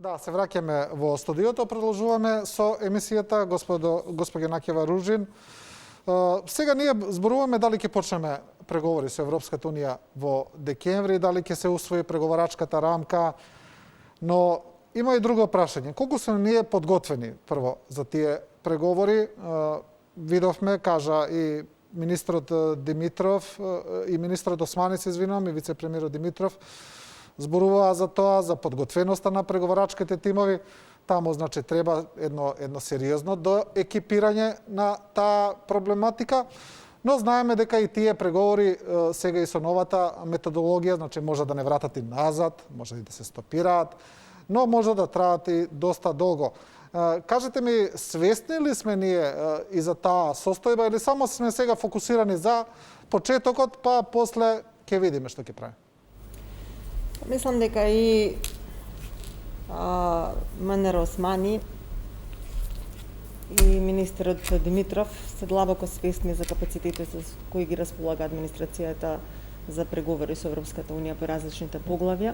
Да, се враќаме во студиото, продолжуваме со емисијата госпоѓа Накева Ружин. Сега ние зборуваме дали ќе почнеме преговори со Европската унија во декември, дали ќе се усвои преговарачката рамка, но има и друго прашање. Колку сме ние подготвени прво за тие преговори? Видовме, кажа и министрот Димитров и министрот Османец, извинувам, и вице-премиерот Димитров, зборуваа за тоа, за подготвеноста на преговарачките тимови. Таму, значи, треба едно сериозно доекипирање на таа проблематика, но знаеме дека и тие преговори сега и со новата методологија, значи, може да не вратат и назад, може и да се стопираат, но може да траат и доста долго. Кажете ми, свесни ли сме ние и за таа состојба или само сме сега фокусирани за почетокот, па после ќе видиме што ќе правиме? Мислам дека и Манер Османи и министерот Димитров се длабоко свесни за капацитетите со кои ги располага администрацијата за преговори со Европската унија по различните поглавја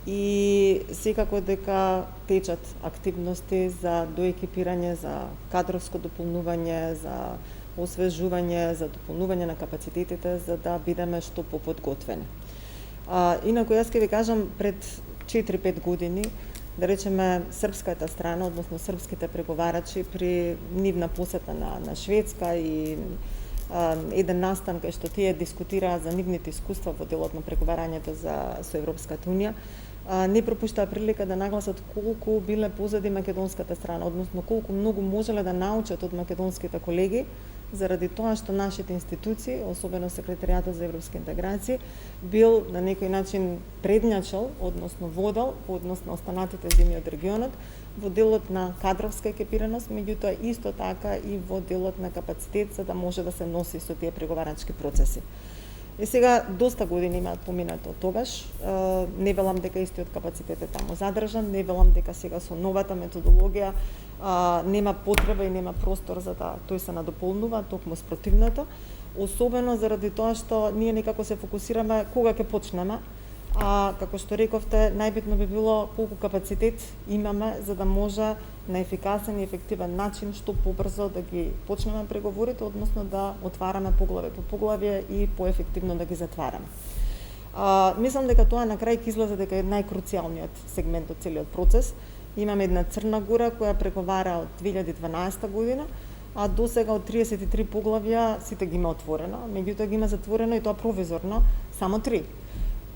и секако дека течат активности за доекипирање, за кадровско дополнување, за освежување, за дополнување на капацитетите за да бидеме што поподготвени. Инаку јас ќе ви кажам, пред 4-5 години, да речеме, српската страна, односно српските преговарачи при нивна посета на Шведска и еден настан кај што тие дискутираа за нивните искуства во делот на преговарањето со Европската унија, не пропуштаа прилика да нагласат колку биле позади македонската страна, односно колку многу можеле да научат од македонските колеги, заради тоа што нашите институции, особено Секретаријатот за европски интеграции, бил на некој начин предњачал, односно водел, односно останатите земји од регионот, во делот на кадровска екипираност, меѓутоа исто така и во делот на капацитет за да може да се носи со тие преговарачки процеси. И сега доста години имаат поминато од тогаш. Не велам дека истиот капацитет е таму задржан, не велам дека сега со новата методологија нема потреба и нема простор за да тој се надополнува, токму спротивното, особено заради тоа што ние некако се фокусираме кога ќе почнеме, како што рековте, најбитно би било колку капацитет имаме за да може на ефикасен и ефективен начин што побрзо да ги почнеме преговорите, односно да отвараме поглавје по поглавје и поефективно да ги затвараме. Мислам дека тоа на крај ќе излезе дека е најкруцијалниот сегмент од целиот процес. Имаме една Црна Гора која преговара од 2012 година, а до сега од 33 поглавја сите ги има отворено, меѓутоа ги има затворено и тоа провизорно само 3.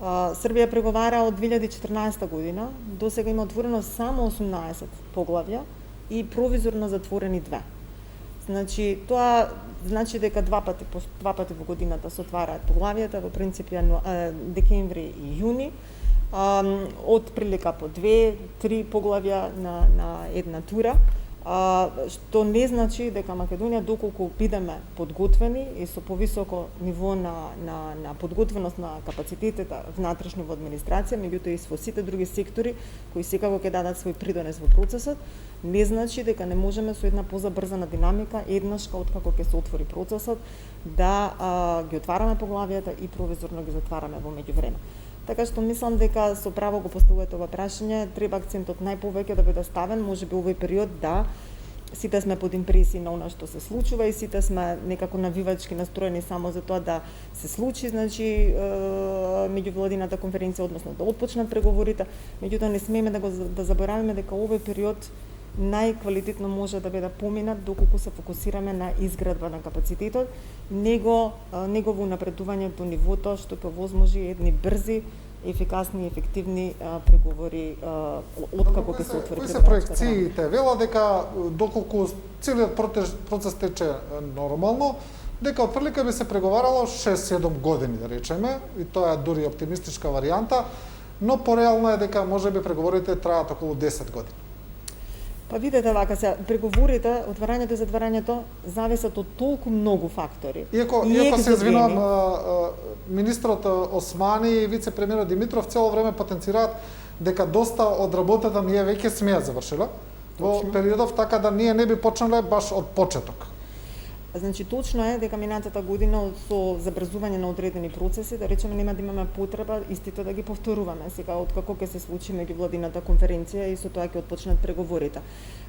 Србија преговара од 2014 година, до сега има отворено само 18 поглавја и провизорно затворени 2. Значи, тоа значи дека два пати во годината се отвараат поглавјата, во принцип декември и јуни, од прилика по 2-3 поглавја на една тура, што не значи дека Македонија, доколку бидеме подготвени и со повисоко ниво на подготвеност на капацитетите внатрешно во администрација, меѓутоа и во сите други сектори кои секако ќе дадат свој придонес во процесот, не значи дека не можеме со една позабрзана динамика, еднаш откако ќе се отвори процесот, да ги отвараме поглавјата и провизорно ги затвараме во меѓувреме. Така што мислам дека со право го поставувате ова прашање, треба акцентот најповеќе да биде ставен, можеби овој период да сите сме под импресии на она што се случува и сите сме некако навивачки настроени само за тоа да се случи, значи меѓувладината конференција, односно да отпочнат преговорите, меѓутоа не смееме да забораваме дека овој период најквалитетно може да биде поминат доколку се фокусираме на изградба на капацитетот, негово напредување до нивото што ќе возможи едни брзи, ефикасни и ефективни преговори откако ќе се отвори. Кои се проекциите? Вела дека доколку целиот процес тече нормално, дека отприлика би се преговарало 6-7 години, да речеме, и тоа е дури оптимистичка варијанта, но пореално е дека можеби преговорите траат околу 10 години. Па видете вака се, преговорите, отварањето и затварањето зависат од толку многу фактори. Иако се извинувам, министрот Османи и вице-премиерот Димитров цело време потенцираат дека доста од работата ние веќе сме ја завршила во периодов, така да ние не би почнале баш од почеток. Значи точно е дека минатата година со забрзување на одредени процеси, да речеме, нема да имаме потреба истите да ги повторуваме сега откако ќе се случи меѓувладината конференција и со тоа ќе отпочнат преговорите.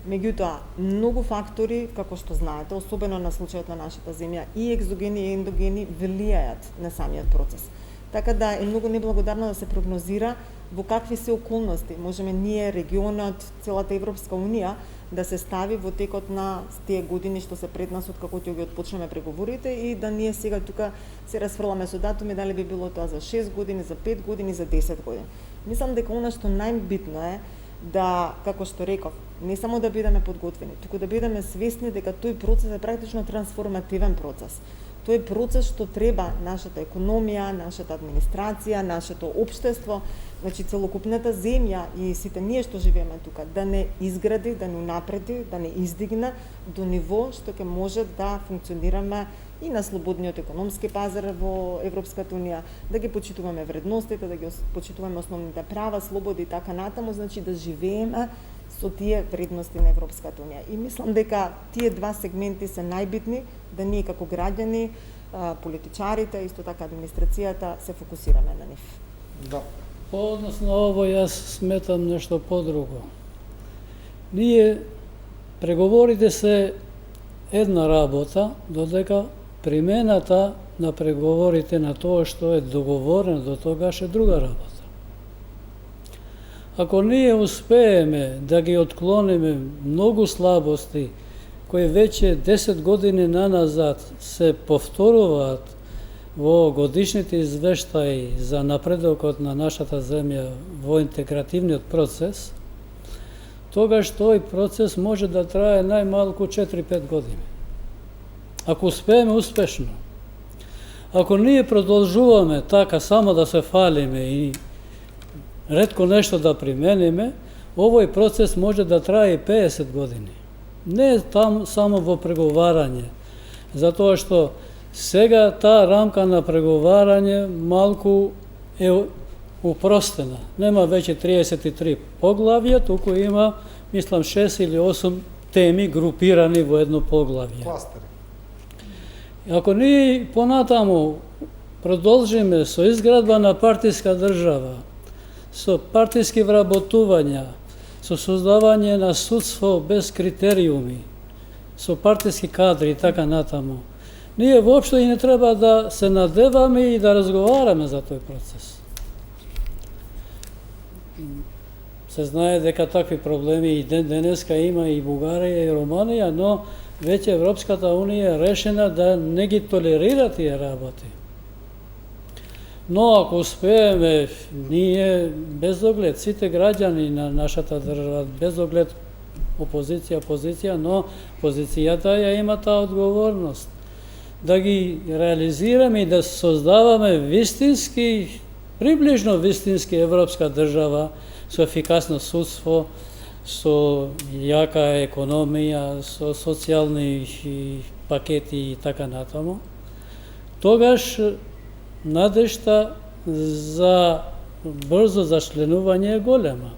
Меѓутоа, многу фактори, како што знаете, особено на случајот на нашата земја, и екзогени и ендогени влијаат на самиот процес. Така да е многу неблагодарно да се прогнозира во какви се околности можеме ние, регионот, целата Европска Унија да се стави во текот на тие години што се пред нас откако ќе ги отпочнеме преговорите и да ние сега тука се расфрламе со датуми дали би било тоа за 6 години, за 5 години, за 10 години. Мислам дека она што најбитно е да, како што реков, не само да бидеме подготвени, туку да бидеме свесни дека тој процес е практично трансформативен процес. Тој е процес што треба нашата економија, нашата администрација, нашето општество, значи целокупната земја и сите ние што живееме тука, да не изгради, да не унапреди, да не издигне до ниво што ќе може да функционираме и на слободниот економски пазар во Европската Унија, да ги почитуваме вредностите, да ги почитуваме основните права, слободи и така натаму, значи да живееме со тие вредности на Европската Унија. И мислам дека тие два сегменти се најбитни, да ние како граѓани, политичарите, исто така администрацијата се фокусираме на нив. Да. По однос на ово, јас сметам нешто подруго. Ние преговорите се една работа, додека примената на преговорите на тоа што е договорено до тогаш е друга работа. Ако ние успееме да ги отклониме многу слабости кои веќе 10 години наназад се повторуваат во годишните извештаи за напредокот на нашата земја во интегративниот процес, тогаш тој процес може да трае најмалку 4-5 години. Ако успееме успешно. Ако ние продолжуваме така само да се фалиме и ретко нешто да примениме, овој процес може да трае 50 години. Не е там само во преговарање, затоа што сега таа рамка на преговарање малку е упростена. Нема веќе 33 поглавја, туку има, мислам, 6 или 8 теми групирани во едно поглавје. Кластери. Ако ние понатаму продолжиме со изградба на партиска држава, со партиски вработувања, со создавање на судство без критериуми, со партиски кадри и така натаму, ние воопшто и не треба да се надеваме и да разговараме за тој процес. Се знае дека такви проблеми и денеска има и Бугарија и Романија, но веќе Европската Унија е решена да не ги толерира тие работи. Но ако успееме, ние без оглед сите граѓани на нашата држава, без оглед опозиција, позиција, но позицијата ја има таа одговорност да ги реализираме и да создаваме вистински, приближно вистински европска држава со ефикасно судство, со јака економија, со социјални пакети и така натаму, тогаш надежта за брзо зачленување е голема.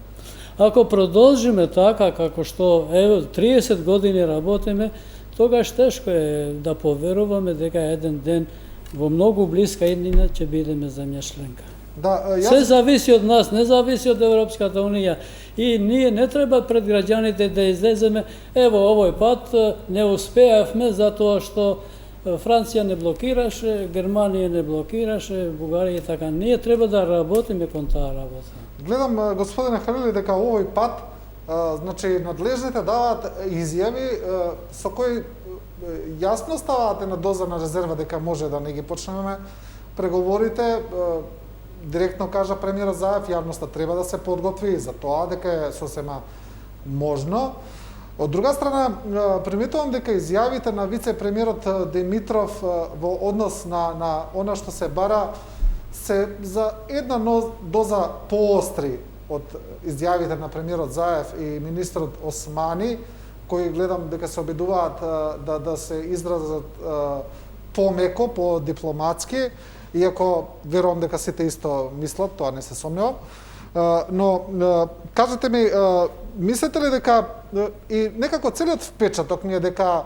Ако продолжиме така како што 30 години работиме, тогаш тешко е да поверуваме дека еден ден во многу блиска иднина ќе бидеме земја членка. Да, Се зависи од нас, не зависи од Европската Унија. И ние не треба пред граѓаните да излеземе, ево овој пат не успеавме затоа што Франција не блокираше, Германија не блокираше, Бугарија и така. Ние треба да работиме кон таа работа. Гледам, господине Халили, дека овој пат значи надлежните даваат изјави со кои јасно ставаат на доза на резерва дека може да не ги почнеме преговорите. Директно кажа премиерот Заев, јавноста треба да се подготви за тоа дека е сосема можно. Од друга страна, приметувам дека изјавите на вице-премиерот Димитров во однос на она што се бара се за една доза поостри од изјавите на премиерот Заев и министрот Османи, кои гледам дека се обидуваат да се изразат помеко, по-дипломатски, иако верувам дека сите исто мислат, тоа не се сомневам. Но кажете ми, мислите ли дека и некако целиот впечаток ми е дека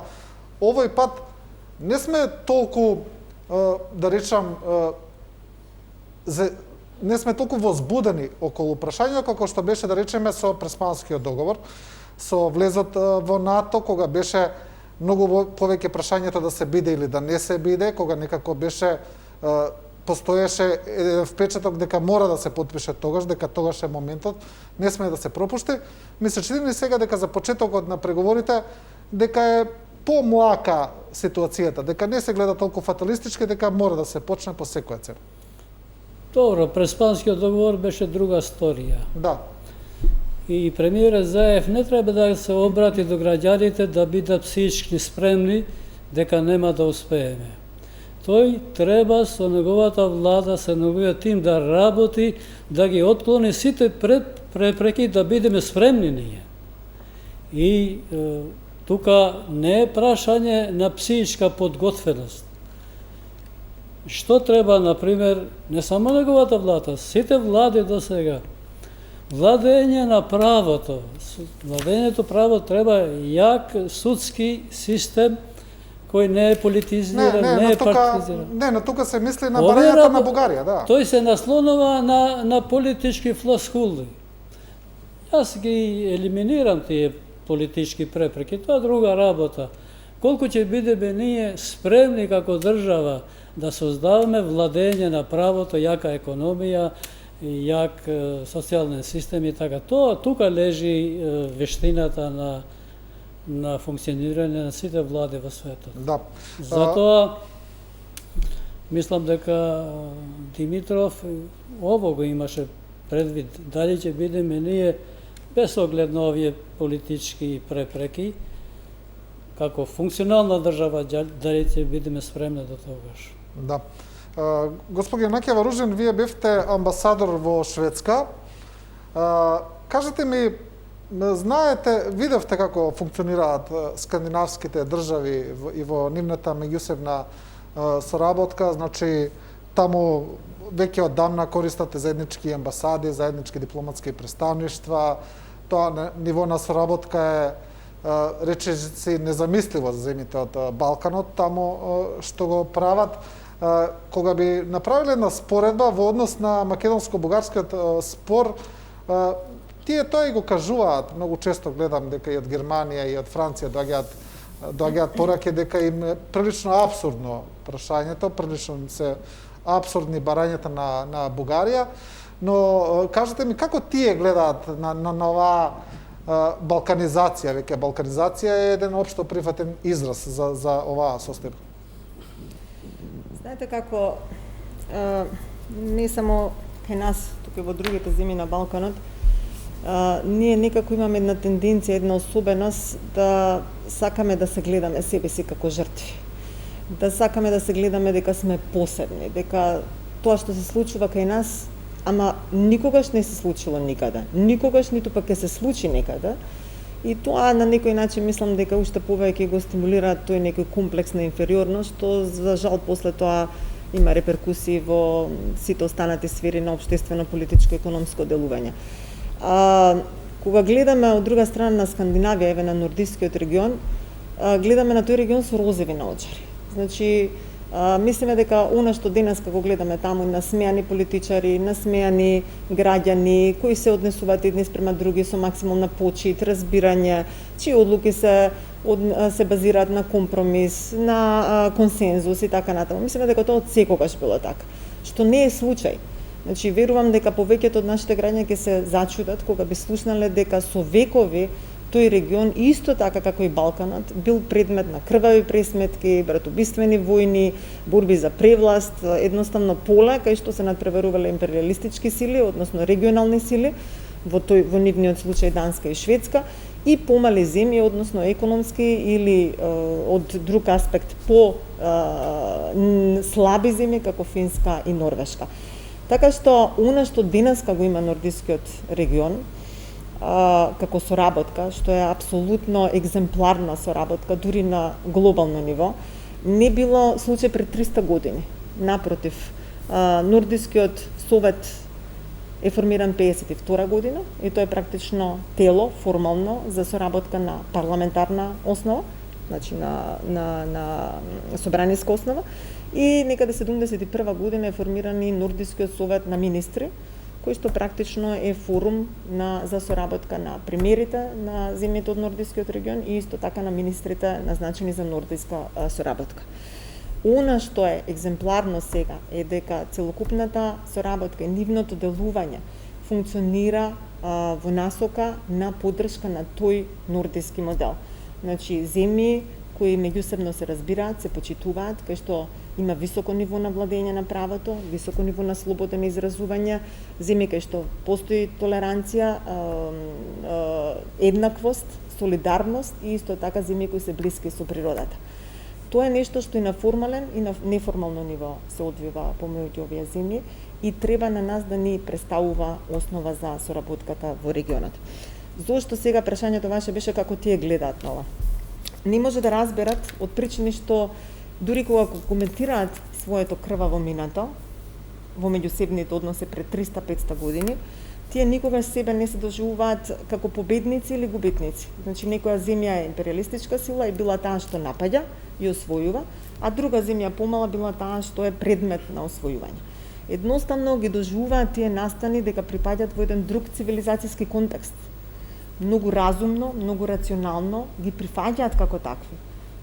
овој пат Не сме толку, да речам, не сме толку возбудени околу прашањето како што беше, да речеме, со Преспанскиот договор, со влезот во НАТО, кога беше многу повеќе прашањето да се биде или да не се биде, кога некако беше постоеше еден впечаток дека мора да се потпише тогаш, дека тогаш е моментот, не сме да се пропушти. Ми се чини сега дека за почетокот на преговорите дека е помлака ситуацијата, дека не се гледа толку фаталистички, дека мора да се почне по секоја цена. Добро, Преспанскиот договор беше друга сторија. Да. И премиерот Заев не треба да се обрати до граѓаните да бидат психички спремни дека нема да успееме. Тој треба со неговата влада, со неговиот тим да работи, да ги отклони сите препреки да бидеме спремни ние. И тука не е прашање на психичка подготвеност. Што треба, например, не само неговата влада, сите влади до сега, владење на правото. Владењето право треба јак судски систем кој не е политизиран, не е партизиран. Не, но тука се мисли на барањата на Бугарија, да. Тој се наслонува на политички флоскули. Јас ги елиминирам тие политички препреки, тоа е друга работа. Колку ќе бидеме ние спремни како држава да создаваме владење на правото, јака економија, јак социјален систем и така. Тоа тука лежи вештината на функционирање на сите влади во светот. Да. Затоа мислам дека Димитров ово го имаше предвид. Дали ќе бидеме ние без оглед на овие политички препреки, како функционална држава, дали ќе бидеме спремни до тогаш. Да. Господи Јанакиева Ружин, вие бевте амбасадор во Шведска. Кажете ми, знаете, видевте како функционираат скандинавските држави и во нивната меѓусебна соработка, значи таму веќе оддамна користате заеднички амбасади, заеднички дипломатски представништва. Тоа на ниво на соработка е речиси незамисливо за земјите од Балканот, таму што го прават. Кога би направиле една споредба во однос на македонско-бугарскиот спор, тие тоа и го кажуваат, многу често гледам дека и од Германија и од Франција доаѓаат пораки дека им е прилично апсурдно прашањето, прилично се апсурдни барањата на Бугарија, но кажете ми како тие гледаат на оваа балканизација, веќе балканизација е еден општо прифатен израз за оваа состојба. Знаете како не само кај нас, тука во другите земји на Балканот, ние некако имаме една тенденција, една особеност да сакаме да се гледаме себе си како жртви. Да сакаме да се гледаме дека сме посебни, дека тоа што се случува кај нас, ама никогаш не се случило никаде. Никогаш ниту пак ќе се случи некаде. И тоа на некој начин мислам дека уште повеќе го стимулира тој некој комплекс на инфериорност, што за жал после тоа има реперкусии во сите останати сфери на општествено, политичко, економско делување. Кога гледаме од друга страна на Скандинавија, еве на нордискиот регион, гледаме на тој регион со розови наочари. Значи, мислиме дека она што денес како гледаме таму, насмејани политичари, насмејани граѓани, кои се однесуваат едни спрема други со максимална почит, разбирање, чии одлуки се базираат на компромис, на консензус и така натаму. Мислиме дека тоа од секогаш било така, што не е случај. Значи, верувам дека повеќето од нашите граѓани ќе се зачудат кога би слушнале дека со векови тој регион, исто така како и Балканот, бил предмет на крвави пресметки, братоубиствени војни, борби за превласт, едноставно поле кај што се надпреварувале империалистички сили, односно регионални сили, во нивниот случај Данска и Шведска, и помали земји, односно економски или од друг аспект по слаби земји како Финска и Норвешка. Така што, она што денеска го има нордискиот регион, како соработка, што е апсолутно екземпларна соработка, дури на глобално ниво, не било случај пред 300 години. Напротив, Нордискиот совет е формиран 52 година и тоа е практично тело, формално, за соработка на парламентарна основа, значи на собраниска основа, и некаде 71 година е формиран и Нордискиот совет на министри, кој што практично е форум за соработка на премиерите на земјите од Нордискиот регион и исто така на министрите назначени за нордиска соработка. Она што е екземпларно сега е дека целокупната соработка и нивното делување функционира во насока на поддршка на тој нордиски модел. Значи, земји кои меѓусебно се разбираат, се почитуваат, кај што има високо ниво на владење на правото, високо ниво на слобода на изразување, земји кај што постои толеранција, еднаквост, солидарност и исто така земји кои се блиски со природата. Тоа е нешто што и на формален и на неформално ниво се одвива помеѓу овие земји и треба на нас да ни представува основа за соработката во регионот. Зошто сега прашањето ваше беше како тие гледаат на ова? Не може да разберат од причини што дури кога коментираат своето крваво минато во меѓусебните односи пред 300-500 години, тие никогаш себе не се доживуваат како победници или губитници. Значи, некоја земја е империалистичка сила и била таа што напаѓа и освојува, а друга земја помала била таа што е предмет на освојување. Едноставно ги доживуваат тие настани дека припаѓаат во еден друг цивилизацијски контекст. Многу разумно, многу рационално ги прифаќаат како такви.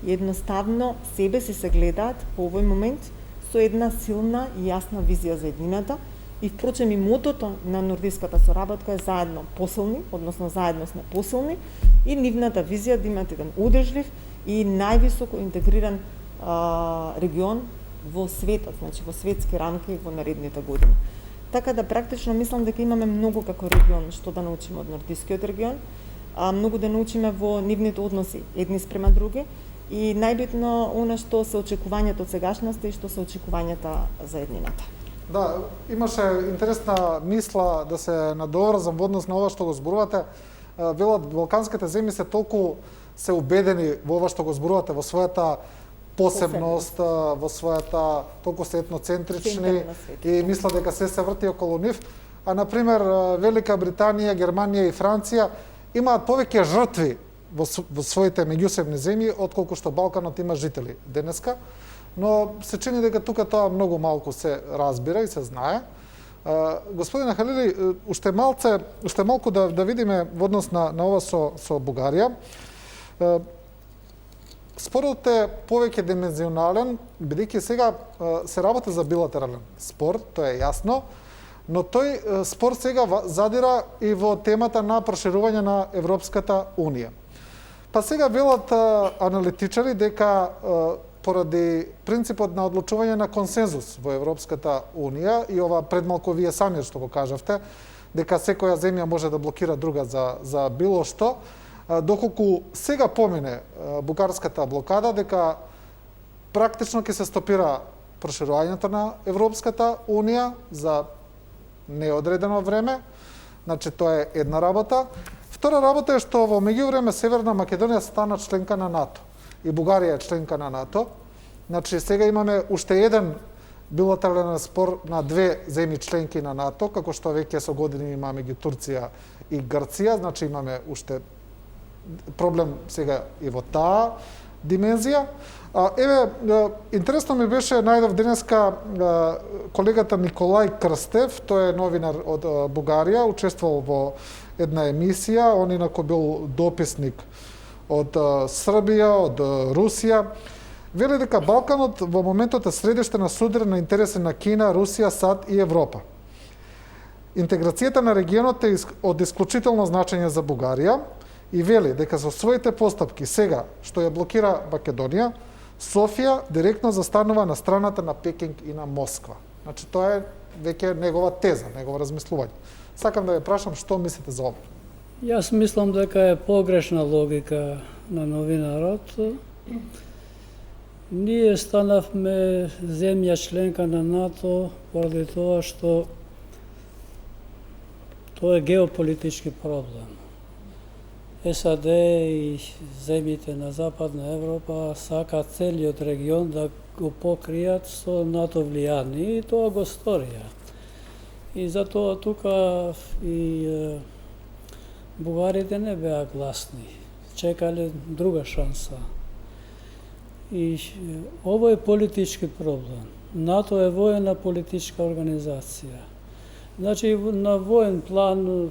И едноставно себе си се гледаат во овој момент со една силна и јасна визија за еднината и впрочем и мотото на нордиската соработка е заедно посилни, односно заедно сме посилни и нивната визија да имат еден одржлив и највисоко интегриран регион во светот, значи во светски рамки во наредните години. Така да практично мислам дека имаме многу како регион што да научиме од нордискиот регион, многу да научиме во нивните односи едни спрема други и најбитно она што се очекувањето од сегашноста и што се очекувањата за еднината. Да, имаше интересна мисла да се надоврзам во однос на ова што го зборувате. Велат, балканските земји се толку се убедени во ова што го зборувате, во својата посебност, во својата толку се етноцентрични и мислат дека се врти околу нив. А, например, Велика Британија, Германија и Франција имаат повеќе жртви во своите меѓусебни земји, отколку што Балканот има жители денеска. Но се чини дека тука тоа многу малку се разбира и се знае. Господине Халили, уште малку да видиме во однос на ова со Бугарија. Спорот е повеќе димензионален, бидејќи сега се работи за билатерален спор, тоа е јасно, но тој спор сега задира и во темата на проширување на Европската Унија. Па сега велат аналитичари дека поради принципот на одлучување на консензус во Европската Унија и ова предмалку вие сами што го кажавте, дека секоја земја може да блокира друга за било што, доколку сега помине бугарската блокада, дека практично ќе се стопира проширувањето на Европската Унија за неодредено време, значи тоа е една работа. Втора работа е што во меѓувреме Северна Македонија стана членка на НАТО и Бугарија е членка на НАТО. Значи сега имаме уште еден билатерален спор на две земји членки на НАТО, како што веќе со години имаме меѓу Турција и Грција, значи имаме уште проблем сега и во таа димензија. Интересно ми беше, најдов денеска колегата Николај Крстев, тој е новинар од Бугарија, учествувал во една емисија, он инако бил дописник од Србија, од Русија. Вели дека Балканот во моментот е средиште на судир на интереси на Кина, Русија, САД и Европа. Интеграцијата на регионот е од исклучително значење за Бугарија и вели дека со своите постапки сега што ја блокира Македонија, Софија директно застанува на страната на Пекинг и на Москва. Значи тоа е веќе негова теза, негово размислување. Сакам да ве прашам што мислите за ова? Јас мислам дека е погрешна логика на новинарот. Ние станавме земја членка на НАТО поради тоа што тоа е геополитички проблем. САД и земјите на Западна Европа сакаат целиот регион да го покријат со НАТО влијание и тоа го сторија. И затоа тука и бугарите не беа гласни, чекале друга шанса. I ovo je politički problem. NATO je vojna politička organizacija. Znači, na vojen plan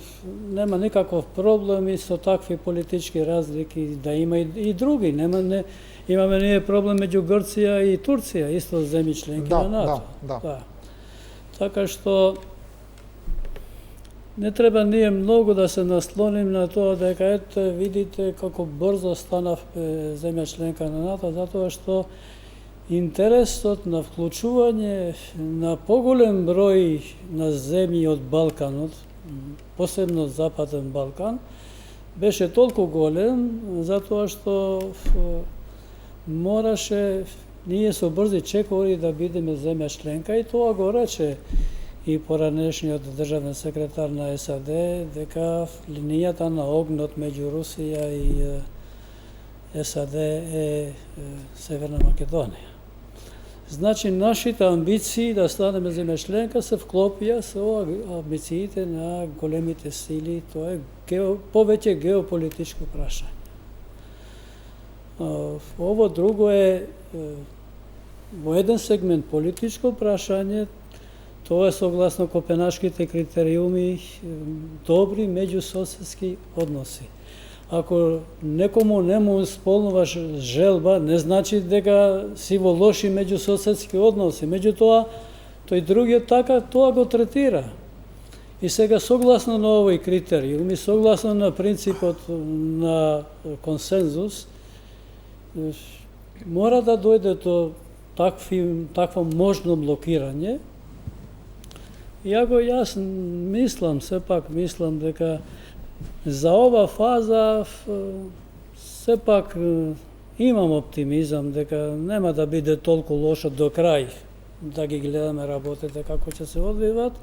nema nikakav problem, isto takvi politički razlike, da ima i drugi. Nije problem među Grcija i Turcija, isto zemlji členki na NATO. Da. Tako što ne treba nije mnogo da se naslonim na to da eto vidite kako brzo stana zemlja členka na NATO, zato što interesot na vključuvanje na poголем broj na zemlji od Balkan, posebno Zapadен Balkan, беше толку голем, затоа што мораше ние со брзи чекори да бидеме земја членка, и тоа го рече и поранешниот државен секретар на САД, дека линијата на огнот меѓу Русија и САД е Северна Македонија. Значи, нашите амбиции да станеме земја членка се вклопија со амбициите на големите сили, тоа е повеќе геополитичко прашање. Ово друго е во еден сегмент политичко прашање, тоа е согласно Копенашките критериуми добри меѓусоседски односи. Ако некому не му исполнуваш желба, не значи дека си во лоши меѓусоседски односи. Меѓутоа, тој другиот така тоа го третира. И сега, согласно на овој критериум и согласно на принципот на консензус, мора да дојде до такво можно блокирање. Иако јас сепак мислам дека за ова фаза сепак имам оптимизам дека нема да биде толку лошо до крај, да ги гледаме работите како ќе се одвиват,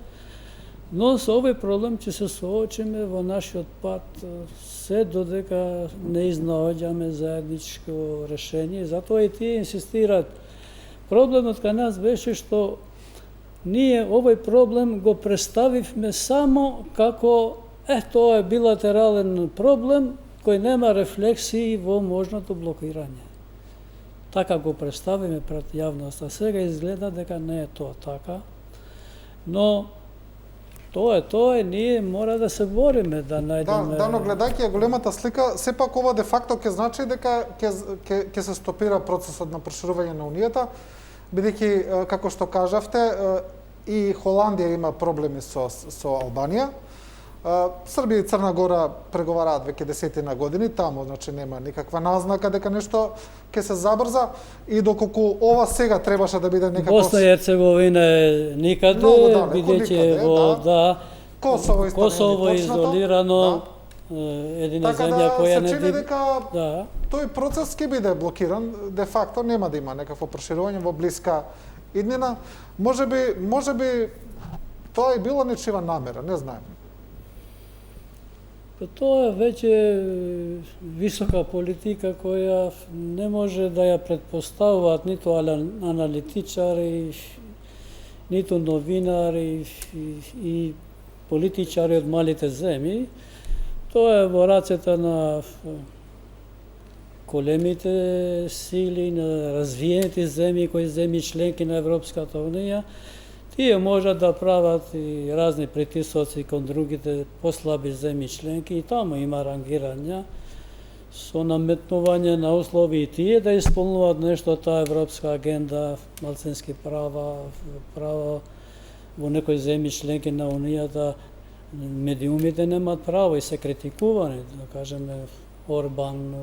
но со овој проблем ќе се соочиме во нашиот пат се додека не изнаоѓаме заедничко решение. Затоа и тие инсистираат. Проблемот кај нас беше што ние овој проблем го представивме само како тоа е билатерален проблем кој нема рефлексии во можното блокирање. Така го представиме пред јавноста. Сега изгледа дека не е тоа така, но тоа е, ние мора да се бориме да најдеме... Да, но гледајќи големата слика, сепак ова де факто ќе значи дека ќе се стопира процесот на проширување на Унијата, бидејќи, како што кажавте, и Холандија има проблеми со Албанија. Србија и Црна Гора преговараат веќе десетина години, таму значи нема никаква назнака дека нешто ќе се забрза, и доколку ова сега требаше да биде некако... Босна и Ерцеговина е никаде, бидејќи во Косово е изолирано, едина земја која не... Така да се чини дека тој процес ќе биде блокиран, де факто нема да има некакво проширување во блиска иднина. Можеби тоа е било нечива намера, не знаем. Тоа е веќе висока политика која не може да ја предпоставуваат ниту аналитичари, ниту новинари и политичари од малите земји. Тоа е во рацете на големите сили, на развиените земји, кои земји членки на Европската Унија. Тие можат да прават и разни притисоци кон другите послаби земји членки, и таму има рангирања со наметнување на услови и тие да исполнуваат нешто таа европска агенда, малцински права во некои земји членки на Унијата. Медиумите немаат право и се критикувани, да кажеме Орбан,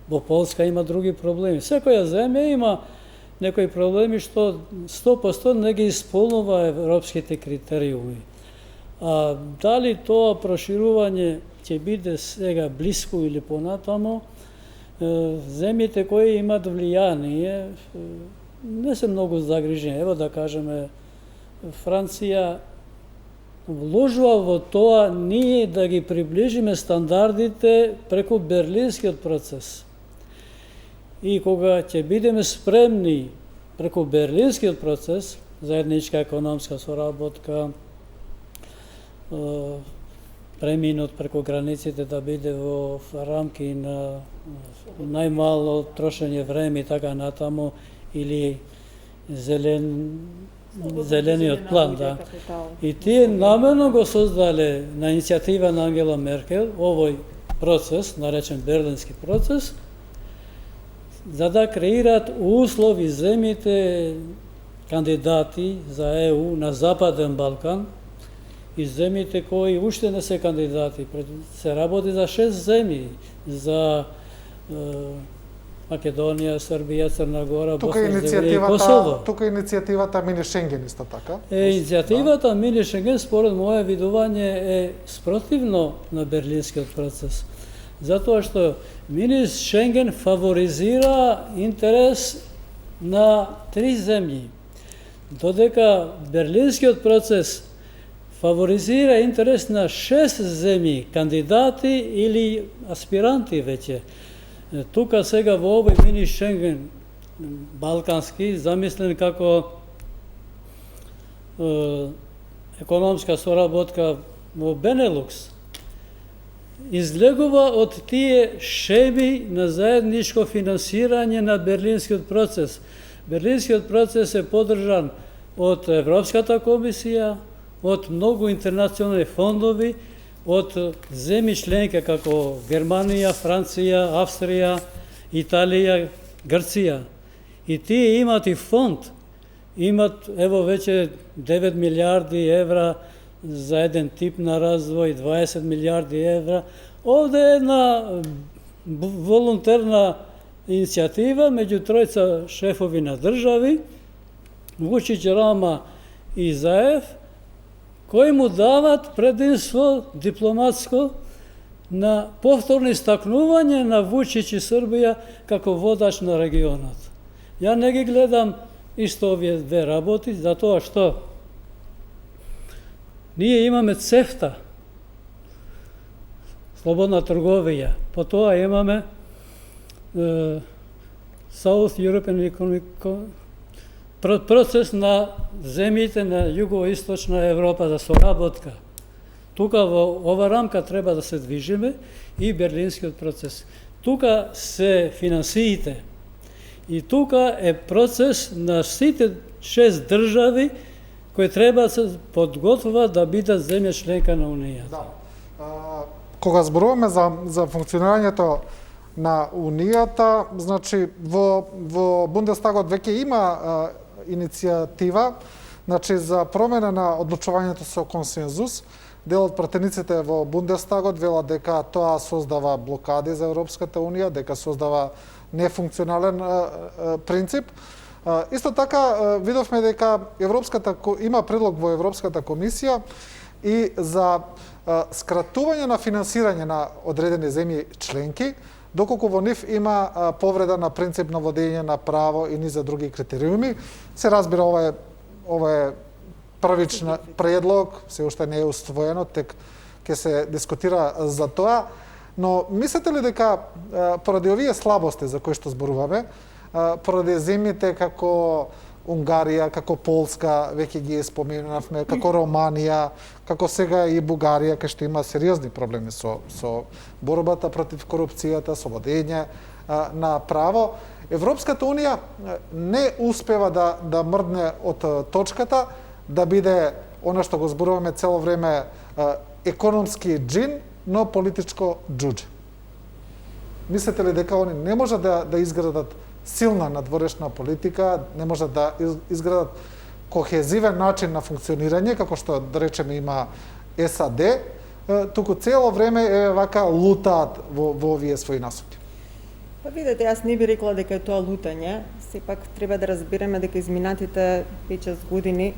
во Полска има други проблеми. Секоја земја има некои проблеми што 100% не ги исполнува европските критериуми. А дали тоа проширување ќе биде сега блиско или понатамо, земјите кои имат влијание не се многу загрижени. Ево да кажеме, Франција вложува во тоа ние да ги приближиме стандардите преку Берлинскиот процес. И кога ќе бидеме спремни преку Берлинскиот процес, заедничка економска соработка, преминот преку границите да биде во рамки на најмало трошење време и така натаму, или зелениот план, да. И тие намерно го создале на иницијатива на Ангела Меркел овој процес, наречен Берлински процес, за да креират услови земите кандидати за ЕУ на Западен Балкан и земите кои уште не се кандидати. Се работи за 6 земји, за Македонија, Србија, Црна Гора, Босна и Херцеговина и Косово. Тука е иницијативата Мини Шенген исто така. Иницијативата Мини Шенген, според моје видување, е спротивно на Берлинскиот процес. Затоа што Мини Шенген фаворизира интерес на 3 земји, додека Берлинскиот процес фаворизира интерес на 6 земји, кандидати или аспиранти веќе. Тука сега во овој Мини Шенген балкански, замислен како економска соработка во Бенелукс, излегува од тие шеми на заедничко финансирање на Берлинскиот процес. Берлинскиот процес е поддржан од Европската комисија, од многу интернационални фондови, од земји членки како Германија, Франција, Австрија, Италија, Грција. И тие имат и фонд, имат ево веќе 9 милиарди евра за еден тип на развој, 20 милиарди евра. Овде е една волонтерна иницијатива меѓу тројца шефови на држави, Вучич, Рама и Заев, кои му дават предимство дипломатско на повторно истакнување на Вучич и Србија како водач на регионот. Ја не ги гледам исто овие две работи, затоа што ние имаме ЦЕФТА, слободна трговија, потоа имаме South European Economic процес на земјите на југоисточна Европа за соработка. Тука во ова рамка треба да се движиме и Берлинскиот процес. Тука се финансиите и тука е процес на сите 6 држави кои треба да се подготвуваат да бидат земја членка на Унијата. Да. Кога зборуваме за функционирањето на Унијата, значи во Бундестагот веќе има иницијатива, значи за промена на одлучувањето со консензус. Дел од пратениците во Бундестагот велат дека тоа создава блокади за Европската Унија, дека создава нефункционален принцип. Исто така видовме дека има предлог во Европската комисија и за скратување на финансирање на одредени земји членки, доколку во нив има повреда на принцип на водење на право и низ други критериуми. Се разбира, ова е првичен предлог, се уште не е усвоено, тек ќе се дискутира за тоа, но мислите ли дека поради овие слабости за кои што зборуваме, поради земјите како Унгарија, како Полска, веќе ги споменавме, како Романија, како сега и Бугарија, кај што има сериозни проблеми со борбата против корупцијата, со водење на право, Европската Унија не успева да мрдне од точката, да биде она што го зборуваме цело време економски джин, но политичко џудже. Мислите ли дека они не можат да изградат силна надворешна политика, не можат да изградат кохезивен начин на функционирање, како што, да речеме, има САД, туку цело време вака лутаат во овие своји насоки? Па видете, јас не би рекла дека е тоа лутање. Сепак треба да разбереме дека изминатите 5-6 години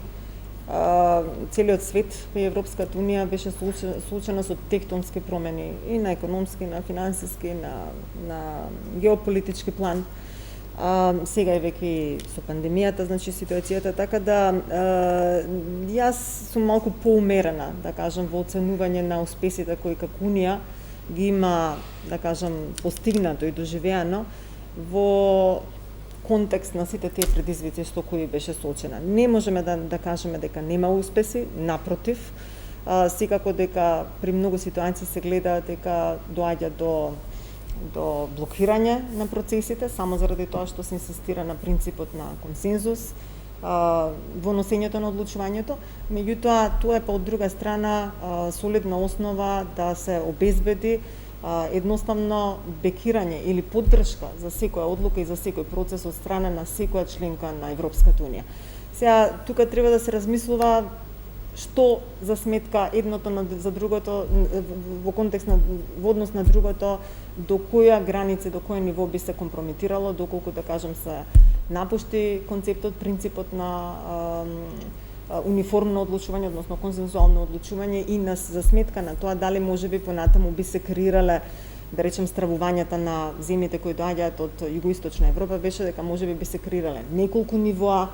целиот свет и Европската Унија беше соочена со тектонски промени и на економски, на финансиски, на геополитички план. Сега е веќе со пандемијата, значи ситуацијата, така да јас сум малку поумерена, да кажам, во оценување на успесите кои како Унија ги има, да кажам, постигнато и доживеано во контекст на сите тие предизвици што кои беше соочена. Не можеме да кажеме дека нема успеси, напротив, Секако дека при многу ситуации се гледа дека доаѓа до блокирање на процесите, само заради тоа што се инсистира на принципот на консензус во носењето на одлучувањето. Меѓутоа, тоа е па од друга страна солидна основа да се обезбеди едноставно бекирање или поддршка за секоја одлука и за секој процес од страна на секоја членка на Европската унија. Сега, тука треба да се размислува што за сметка едното за другото, во контекст во однос на другото, до која граница, до кој ниво би се компрометирало, доколку, да кажем, се напушти концептот, принципот на униформно одлучување, односно консензуално одлучување и за сметка на тоа дали можеби понатаму би се креирале, да речем, стравувањата на земјите кои доаѓаат од југоисточна Европа, беше дека можеби би се креирале неколку нивоа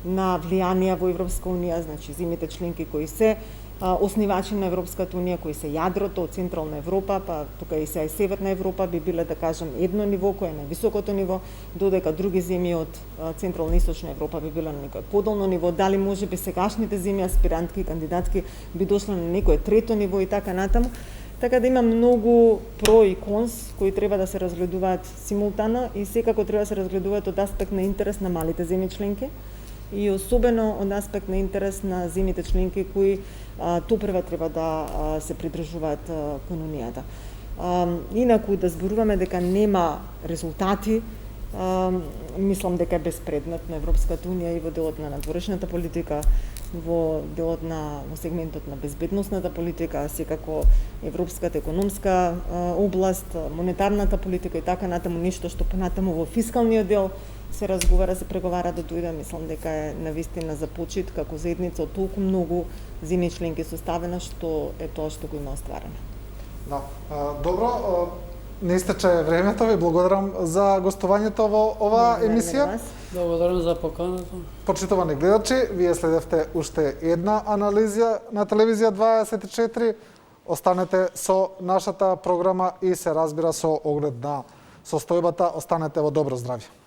на влијанија во Европска унија, значи земјите членки кои се оснивачи на Европската унија, кои се јадрото од Централна Европа, па тука и се и Северна Европа би биле, да кажем, едно ниво кое е на високото ниво, додека други земји од Централна и Источна Европа би биле на некое подолно ниво, дали можеби сегашните земји аспирантки и кандидатки би дошле на некое трето ниво и така натаму. Така да има многу про и конс кои треба да се разгледуваат симултано и секако треба да се разгледуваат од аспект на интерес на малите земји членки и особено од аспект на интерес на земјите членки кои топрва треба да се придржуваат кон унијата. Инаку да зборуваме дека нема резултати, мислам дека е безпредметно. Европската унија и во делот на надворешната политика, во делот во сегментот на безбедносната политика, секако европската економска област, монетарната политика и така натаму, нешто што понатаму во фискалниот дел се разговара, се преговара да дојде, мислам дека е навистина за почит како заедница од толку многу земји членки составена, што е тоа што го има остварено. Да. Добро, не истече времето, ви благодарам за гостувањето во оваа емисија. Благодарам за поканата. Почитувани гледачи, вие следевте уште една анализија на телевизија 24. Останете со нашата програма и се разбира со оглед на состојбата. Останете во добро здравје.